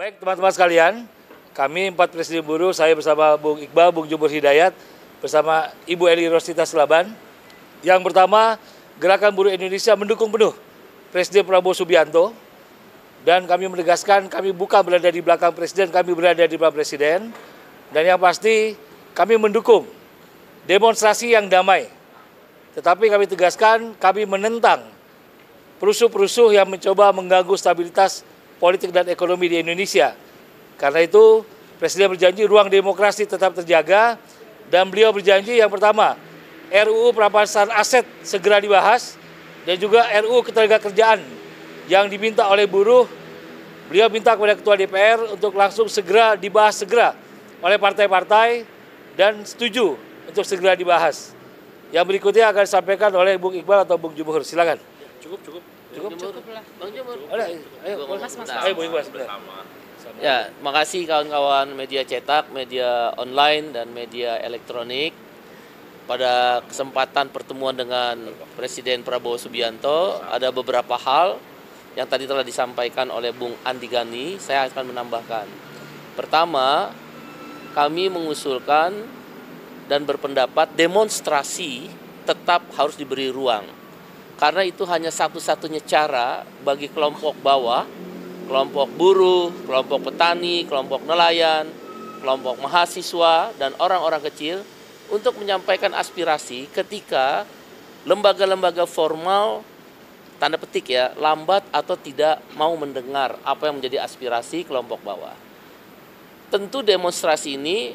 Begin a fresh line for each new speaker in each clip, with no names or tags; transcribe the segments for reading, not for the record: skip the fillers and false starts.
Baik teman-teman sekalian, kami 4 Presiden Buruh, saya bersama Bung Iqbal, Bung Jumur Hidayat, bersama Ibu Eli Rosita Selaban. Yang pertama, Gerakan Buruh Indonesia mendukung penuh Presiden Prabowo Subianto. Dan kami menegaskan kami bukan berada di belakang Presiden, kami berada di belakang Presiden. Dan yang pasti kami mendukung demonstrasi yang damai. Tetapi kami tegaskan kami menentang perusuh-perusuh yang mencoba mengganggu stabilitas politik dan ekonomi di Indonesia. Karena itu Presiden berjanji ruang demokrasi tetap terjaga dan beliau berjanji yang pertama RUU perampasan aset segera dibahas dan juga RUU ketenagakerjaan yang diminta oleh buruh. Beliau minta kepada Ketua DPR untuk langsung segera dibahas segera oleh partai-partai dan setuju untuk segera dibahas. Yang berikutnya akan disampaikan oleh Bung Iqbal atau Bung Jumur. Silakan. Cukup lah. Bang Jumur. Ayo Bung Iqbal sebentar.
Ya, makasih kawan-kawan media cetak, media online, dan media elektronik. Pada kesempatan pertemuan dengan Presiden Prabowo Subianto, ada beberapa hal yang tadi telah disampaikan oleh Bung Andi Gani, saya akan menambahkan. Pertama, kami mengusulkan dan berpendapat demonstrasi tetap harus diberi ruang. Karena itu hanya satu-satunya cara bagi kelompok bawah, kelompok buruh, kelompok petani, kelompok nelayan, kelompok mahasiswa, dan orang-orang kecil untuk menyampaikan aspirasi ketika lembaga-lembaga formal, tanda petik ya, lambat atau tidak mau mendengar apa yang menjadi aspirasi kelompok bawah. Tentu demonstrasi ini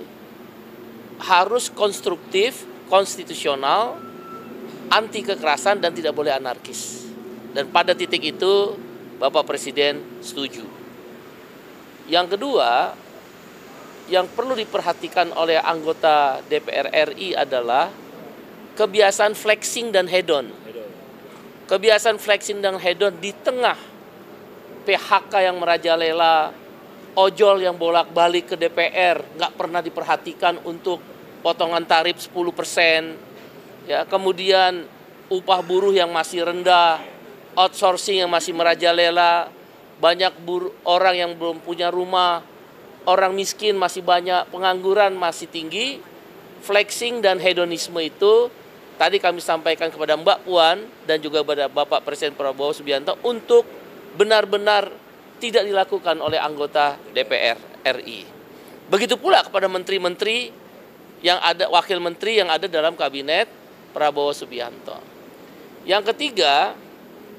harus konstruktif, konstitusional, anti kekerasan, dan tidak boleh anarkis. Dan pada titik itu Bapak Presiden setuju. Yang kedua, yang perlu diperhatikan oleh anggota DPR RI adalah kebiasaan flexing dan hedon. Kebiasaan flexing dan hedon di tengah PHK yang merajalela, ojol yang bolak-balik ke DPR, nggak pernah diperhatikan untuk potongan tarif 10%, ya, kemudian upah buruh yang masih rendah, outsourcing yang masih merajalela, banyak orang yang belum punya rumah, orang miskin masih banyak, pengangguran masih tinggi. Flexing dan hedonisme itu tadi kami sampaikan kepada Mbak Puan dan juga kepada Bapak Presiden Prabowo Subianto untuk benar-benar tidak dilakukan oleh anggota DPR RI. Begitu pula kepada menteri-menteri yang ada, wakil menteri yang ada dalam kabinet Prabowo Subianto. Yang ketiga,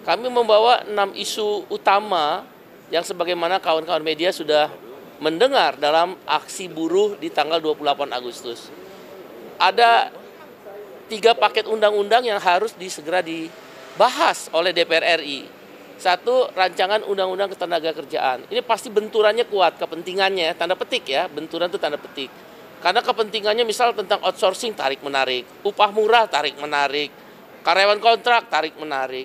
kami membawa 6 isu utama yang sebagaimana kawan-kawan media sudah mendengar dalam aksi buruh di tanggal 28 Agustus. Ada 3 paket undang-undang yang harus segera dibahas oleh DPR RI. Satu, rancangan undang-undang ketenagakerjaan. Ini pasti benturannya kuat, kepentingannya, tanda petik ya, benturan itu tanda petik. Karena kepentingannya misal tentang outsourcing tarik-menarik, upah murah tarik-menarik, karyawan kontrak tarik-menarik.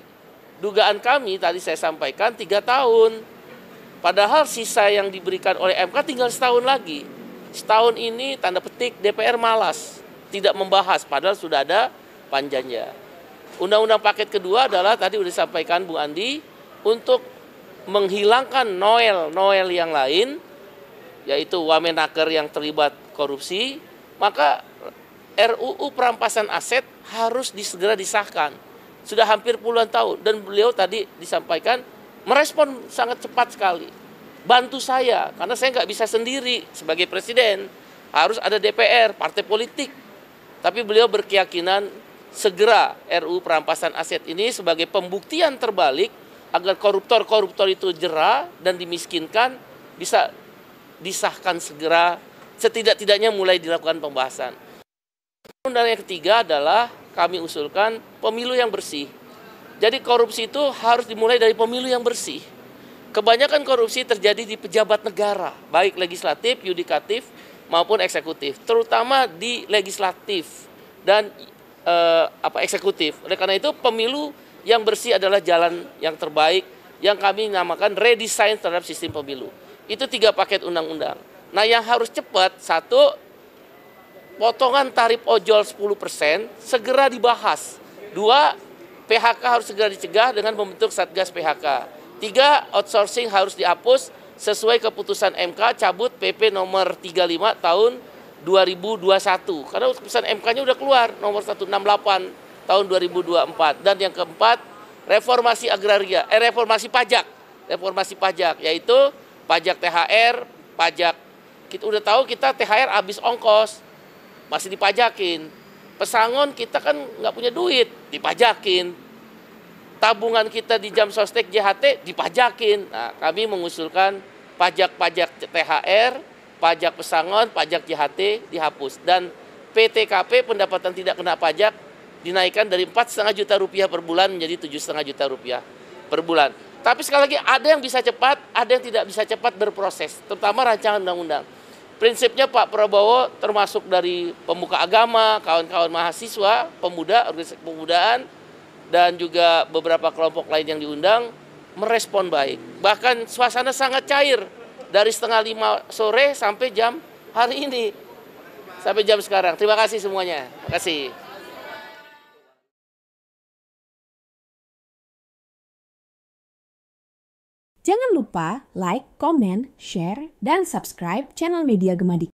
Dugaan kami tadi saya sampaikan 3 tahun. Padahal sisa yang diberikan oleh MK tinggal setahun lagi. Setahun ini tanda petik DPR malas, tidak membahas padahal sudah ada panjangnya. Undang-undang paket kedua adalah tadi sudah disampaikan Bu Andi, untuk menghilangkan Noel yang lain, yaitu Wamenaker yang terlibat korupsi, maka RUU perampasan aset harus segera disahkan. Sudah hampir puluhan tahun, dan beliau tadi disampaikan merespon sangat cepat sekali. Bantu saya, karena saya nggak bisa sendiri sebagai presiden, harus ada DPR, partai politik. Tapi beliau berkeyakinan segera RUU perampasan aset ini sebagai pembuktian terbalik agar koruptor-koruptor itu jera dan dimiskinkan bisa disahkan segera, setidak-tidaknya mulai dilakukan pembahasan. Undang yang ketiga adalah kami usulkan pemilu yang bersih. Jadi korupsi itu harus dimulai dari pemilu yang bersih. Kebanyakan korupsi terjadi di pejabat negara, baik legislatif, yudikatif, maupun eksekutif. Terutama di legislatif dan eksekutif. Oleh karena itu pemilu yang bersih adalah jalan yang terbaik yang kami namakan redesign terhadap sistem pemilu. Itu 3 paket undang-undang. Nah yang harus cepat, satu, potongan tarif ojol 10% segera dibahas. 2, PHK harus segera dicegah dengan membentuk Satgas PHK. 3, outsourcing harus dihapus sesuai keputusan MK cabut PP nomor 35 tahun 2021. Karena keputusan MK-nya udah keluar, nomor 168 tahun 2024. Dan yang keempat, reformasi agraria, reformasi pajak, yaitu pajak THR, pajak, kita udah tahu kita THR habis ongkos, masih dipajakin. Pesangon kita kan nggak punya duit, dipajakin. Tabungan kita di jam sostek JHT dipajakin. Nah, kami mengusulkan pajak-pajak THR, pajak pesangon, pajak JHT dihapus. Dan PTKP pendapatan tidak kena pajak dinaikkan dari 4,5 juta rupiah per bulan menjadi 7,5 juta rupiah per bulan. Tapi sekali lagi ada yang bisa cepat, ada yang tidak bisa cepat berproses, terutama rancangan undang-undang. Prinsipnya Pak Prabowo termasuk dari pemuka agama, kawan-kawan mahasiswa, pemuda, organisasi kepemudaan, dan juga beberapa kelompok lain yang diundang, merespon baik. Bahkan suasana sangat cair dari 4:30 sore sampai jam hari ini, sampai jam sekarang. Terima kasih semuanya. Terima kasih.
Jangan lupa like, comment, share, dan subscribe channel Media Gemadik.